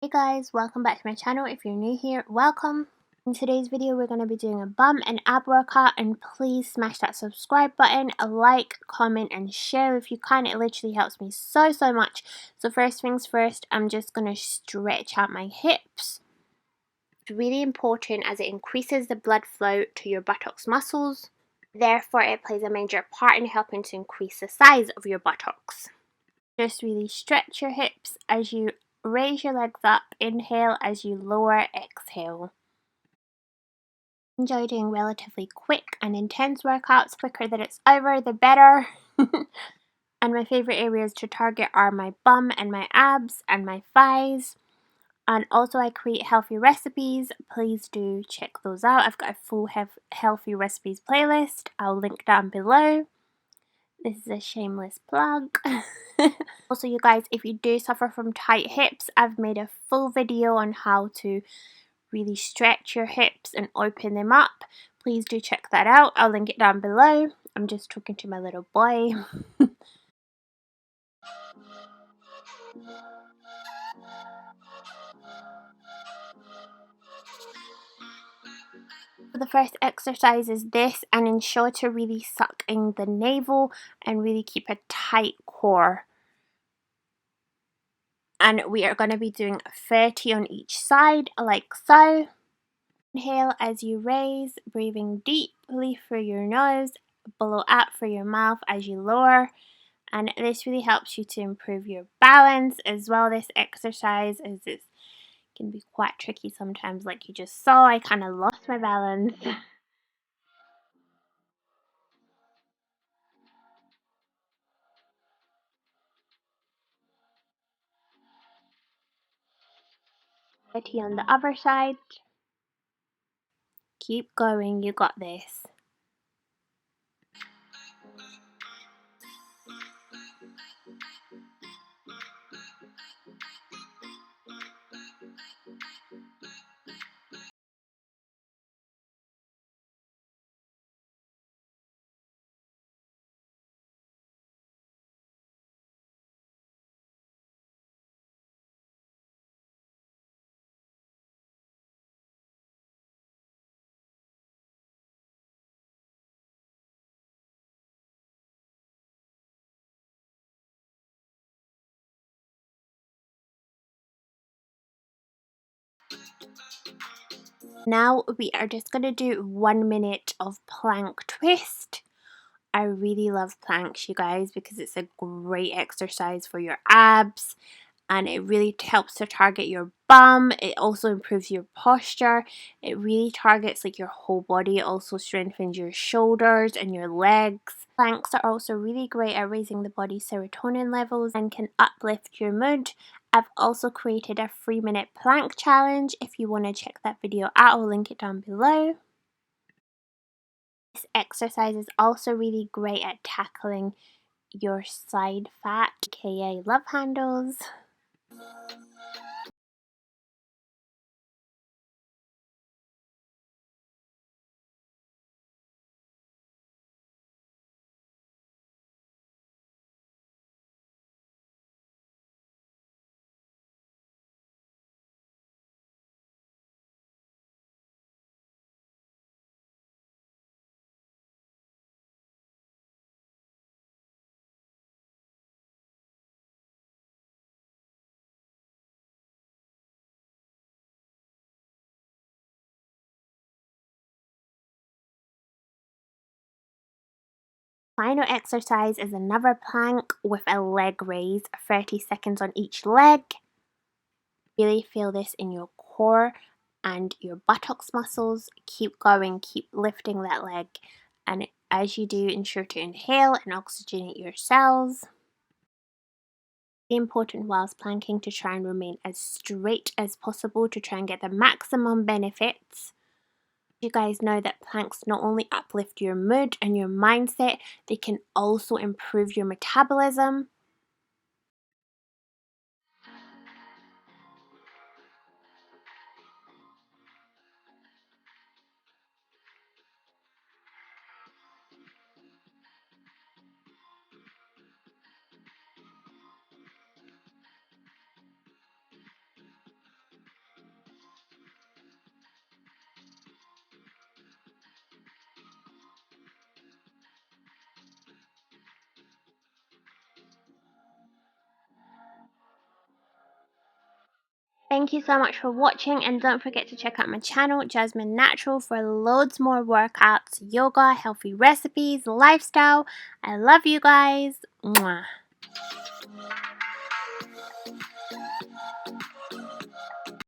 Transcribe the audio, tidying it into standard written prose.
Hey guys, welcome back to my channel. If you're new here, welcome. In today's video, we're going to be doing a bum and ab workout, and please smash that subscribe button, a like, comment and share if you can. It literally helps me so much. So first things first, I'm just going to stretch out my hips. It's really important as it increases the blood flow to your buttocks muscles. Therefore, it plays a major part in helping to increase the size of your buttocks. Just really stretch your hips as you raise your legs up, inhale, as you lower, exhale. Enjoy doing relatively quick and intense workouts. Quicker that it's over, the better. And my favorite areas to target are my bum and my abs and my thighs. And also I create healthy recipes. Please do check those out. I've got a full healthy recipes playlist. I'll link down below. This is a shameless plug. Also, you guys, if you do suffer from tight hips, I've made a full video on how to really stretch your hips and open them up. Please do check that out. I'll link it down below. I'm just talking to my little boy. The first exercise is this, and ensure to really suck in the navel and really keep a tight core. And we are going to be doing 30 on each side, like so. Inhale as you raise, breathing deeply through your nose, blow out through your mouth as you lower. And this really helps you to improve your balance as well. This exercise, as it can be quite tricky sometimes, like you just saw. I kind of lost my balance. On the other side. Keep going, you got this. Now we are just going to do 1 minute of plank twist. I really love planks, you guys, because it's a great exercise for your abs and it really helps to target your bum. It also improves your posture. It really targets like your whole body. It also strengthens your shoulders and your legs. Planks are also really great at raising the body's serotonin levels and can uplift your mood. I've also created a 3-minute plank challenge. If you want to check that video out, I'll link it down below. This exercise is also really great at tackling your side fat, aka love handles. Final exercise is another plank with a leg raise, 30 seconds on each leg. Really feel this in your core and your buttocks muscles. Keep going, keep lifting that leg, and as you do, ensure to inhale and oxygenate your cells. It's important whilst planking to try and remain as straight as possible to try and get the maximum benefits. You guys know that planks not only uplift your mood and your mindset, they can also improve your metabolism. Thank you so much for watching, and don't forget to check out my channel, Jasmine Natural, for loads more workouts, yoga, healthy recipes, lifestyle. I love you guys. Mwah.